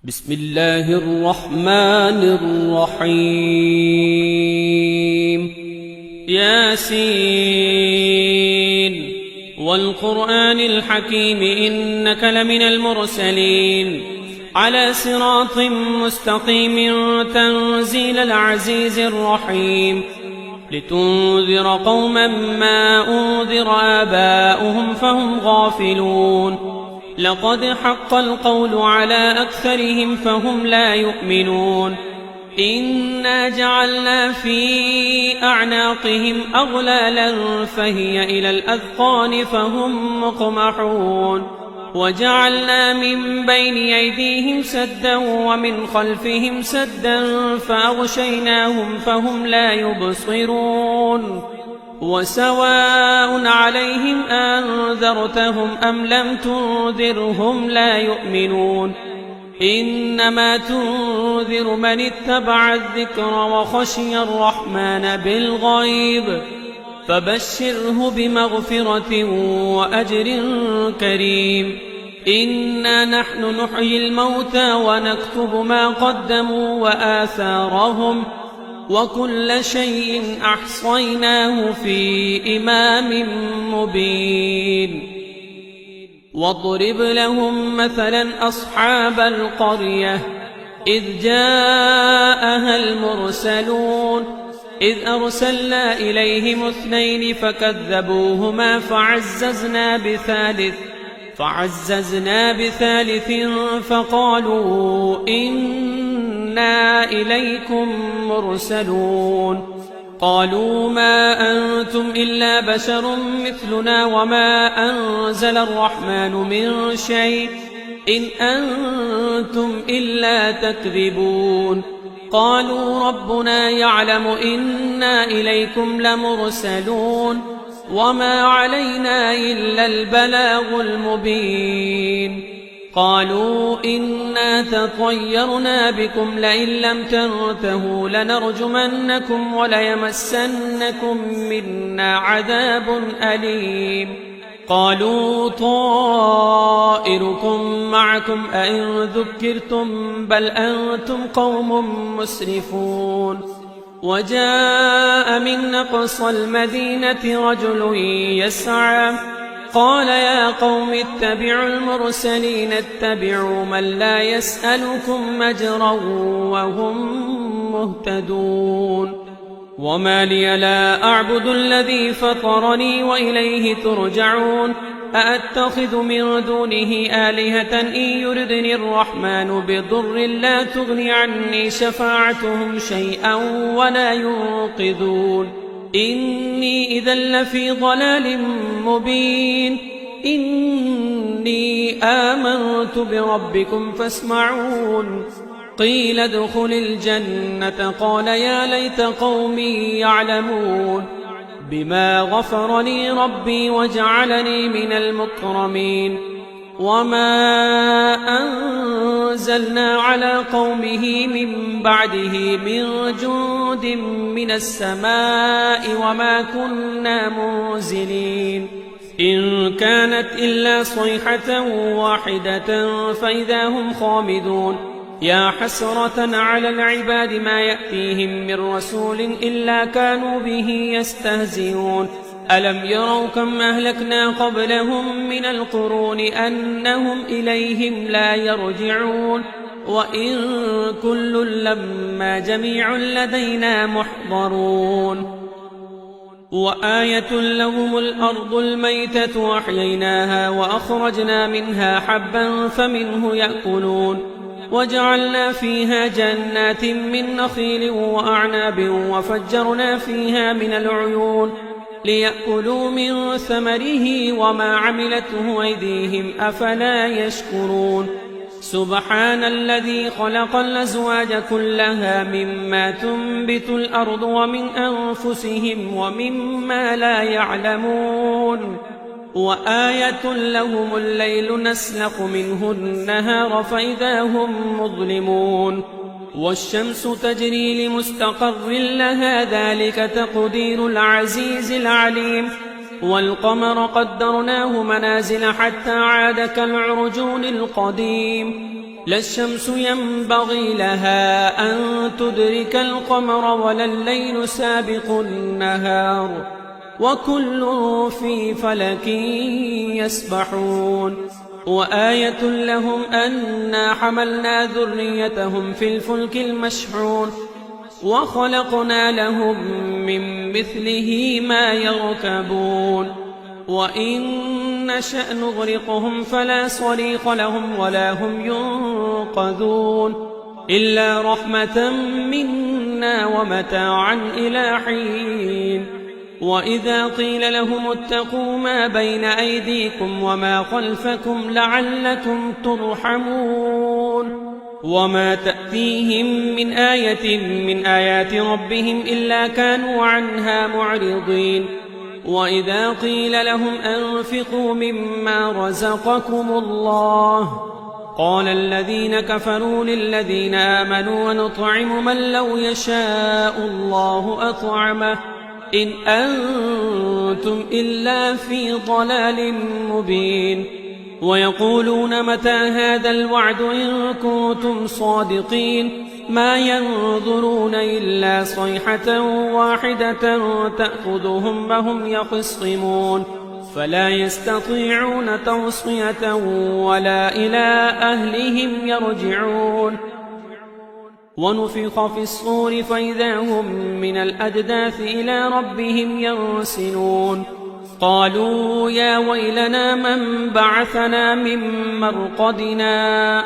بسم الله الرحمن الرحيم. ياسين والقرآن الحكيم إنك لمن المرسلين على صراط مستقيم تنزيل العزيز الرحيم لتنذر قوما ما أنذر آباؤهم فهم غافلون. لقد حق القول على أكثرهم فهم لا يؤمنون. إنا جعلنا في أعناقهم أغلالا فهي إلى الأذقان فهم مقمحون. وجعلنا من بين أيديهم سدا ومن خلفهم سدا فأغشيناهم فهم لا يبصرون. وسواء عليهم أنذرتهم أم لم تنذرهم لا يؤمنون. إنما تنذر من اتبع الذكر وخشي الرحمن بالغيب فبشره بمغفرة وأجر كريم. إنا نحن نحيي الموتى ونكتب ما قدموا وآثارهم وكل شيء أحصيناه في إمام مبين. واضرب لهم مثلا أصحاب القرية إذ جاءها المرسلون إذ أرسلنا إليهم 2 فكذبوهما فعززنا بثالث فقالوا إنا إليكم مرسلون. قالوا ما أنتم إلا بشر مثلنا وما أنزل الرحمن من شيء إن أنتم إلا تكذبون. قالوا ربنا يعلم إنا إليكم لمرسلون وما علينا إلا البلاغ المبين. قالوا إنا تطيرنا بكم لئن لم تنتهوا لنرجمنكم وليمسنكم منا عذاب أليم. قالوا طائركم معكم أئن ذكرتم بل أنتم قوم مسرفون. وجاء من أقصى المدينة رجل يسعى قال يا قوم اتبعوا المرسلين اتبعوا من لا يسألكم أجرا وهم مهتدون. وما لي لا أعبد الذي فطرني وإليه ترجعون. أأتخذ من دونه آلهة إن يردني الرحمن بضر لا تغني عني شفاعتهم شيئا ولا ينقذون. إني إذا لفي ضلال مبين. إني آمنت بربكم فاسمعون. قيل ادخل الجنة قال يا ليت قومي يعلمون بما غفر لي ربي وجعلني من المكرمين. وما أنزلنا على قومه من بعده من جند من السماء وما كنا منزلين. إن كانت إلا صيحة واحدة فإذا هم خامدون. يا حسرة على العباد ما يأتيهم من رسول إلا كانوا به يستهزئون. ألم يروا كم أهلكنا قبلهم من القرون أنهم إليهم لا يرجعون. وإن كل لما جميع لدينا محضرون. وآية لهم الأرض الميتة وأحييناها وأخرجنا منها حبا فمنه يأكلون. وجعلنا فيها جنات من نخيل وأعناب وفجرنا فيها من العيون ليأكلوا من ثمره وما عملته أيديهم أفلا يشكرون. سبحان الذي خلق الأزواج كلها مما تنبت الأرض ومن أنفسهم ومما لا يعلمون. وآية لهم الليل نسلخ منه النهار فإذا هم مظلمون. والشمس تجري لمستقر لها ذلك تقدير العزيز العليم. والقمر قدرناه منازل حتى عاد كالعرجون القديم. لا الشمس ينبغي لها أن تدرك القمر ولا الليل سابق النهار وكل في فلك يسبحون وآية لهم أنا حملنا ذريتهم في الفلك المشحون وخلقنا لهم من مثله ما يركبون وإن نشأ نغرقهم فلا صريخ لهم ولا هم ينقذون إلا رحمة منا ومتاعا إلى حين وإذا قيل لهم اتقوا ما بين أيديكم وما خلفكم لعلكم ترحمون وما تأتيهم من آية من آيات ربهم إلا كانوا عنها معرضين وإذا قيل لهم أنفقوا مما رزقكم الله قال الذين كفروا للذين آمنوا ونطعم من لو يشاء الله أطعمه إن أنتم إلا في ضلال مبين ويقولون متى هذا الوعد إن كنتم صادقين ما ينظرون إلا صيحة واحدة تأخذهم وهم يخصمون فلا يستطيعون توصية ولا إلى أهلهم يرجعون ونفخ في الصور فإذا هم من الأجداث إلى ربهم ينسلون قالوا يا ويلنا من بعثنا من مرقدنا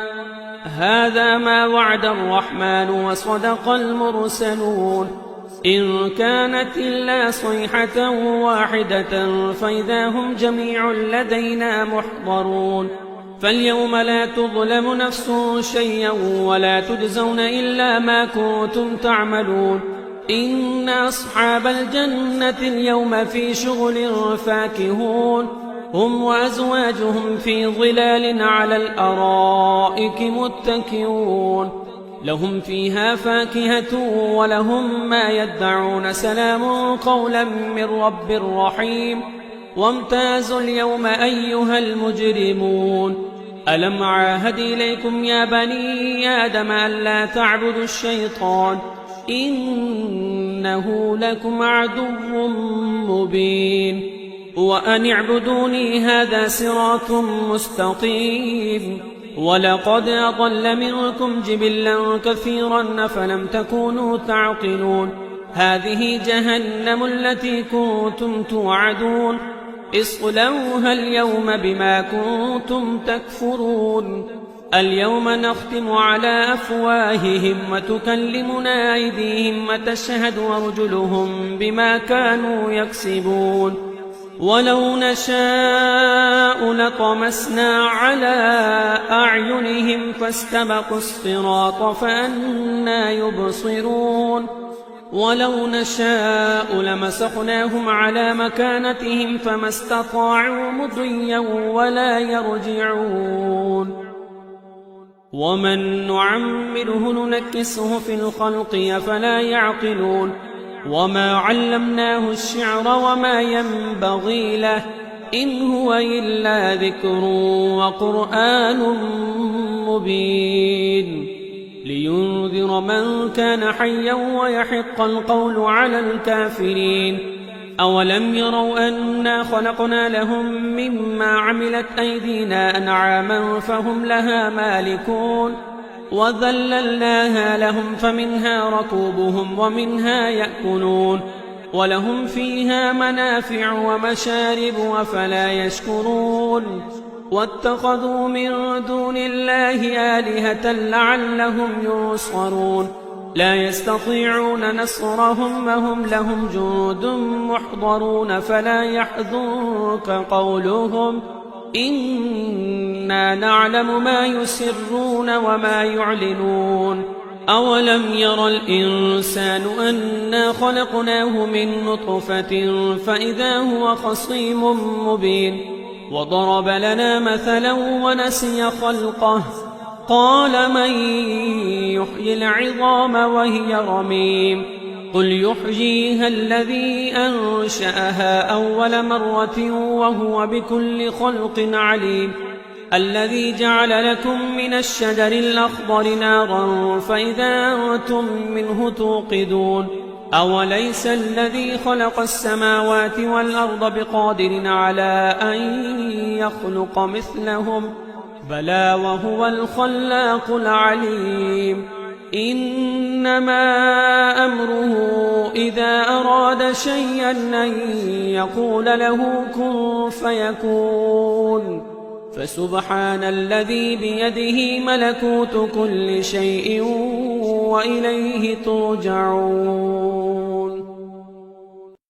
هذا ما وعد الرحمن وصدق المرسلون إن كانت إلا صيحة واحدة فإذا هم جميع لدينا محضرون فاليوم لا تظلم نفس شيئا ولا تجزون إلا ما كنتم تعملون إن أصحاب الجنة اليوم في شغل فاكهون هم وأزواجهم في ظلال على الأرائك متكئون لهم فيها فاكهة ولهم ما يدعون سلام قولا من رب رحيم وامتازوا اليوم أيها المجرمون ألم عاهد إليكم يا بني آدم ألا تعبدوا الشيطان إنه لكم عدو مبين وأن اعبدوني هذا صراط مستقيم ولقد أضل منكم جبلا كثيرا فلم تكونوا تعقلون هذه جهنم التي كنتم توعدون اصلوها اليوم بما كنتم تكفرون اليوم نختم على أفواههم وتكلمنا أيديهم وتشهد أرجلهم بما كانوا يكسبون ولو نشاء لطمسنا على أعينهم فاستبقوا الصراط فأنى يبصرون ولو نشاء لمسخناهم على مكانتهم فما استطاعوا مضيا ولا يرجعون ومن نعمره ننكسه في الخلق أفلا يعقلون وما علمناه الشعر وما ينبغي له إن هو إلا ذكر وقرآن مبين لينذر من كان حيا ويحق القول على الكافرين أولم يروا أنا خلقنا لهم مما عملت أيدينا أنعاما فهم لها مالكون وذللناها لهم فمنها ركوبهم ومنها يأكلون ولهم فيها منافع ومشارب أفلا يشكرون واتخذوا من دون الله آلهة لعلهم ينصرون لا يستطيعون نصرهم وهم لهم جند محضرون فلا يحزنك قولهم إنا نعلم ما يسرون وما يعلنون أولم ير الإنسان أنا خلقناه من نطفة فإذا هو خصيم مبين وضرب لنا مثلا ونسي خلقه قال من يحيي العظام وهي رميم قل يحييها الذي أنشأها أول مرة وهو بكل خلق عليم الذي جعل لكم من الشجر الأخضر نارا فإذا أنتم منه توقدون أوليس الذي خلق السماوات والأرض بقادر على أن يخلق مثلهم بلى وهو الخلاق العليم إنما أمره إذا أراد شيئا أن يقول له كن فيكون فسبحان الذي بيده ملكوت كل شيء وإليه ترجعون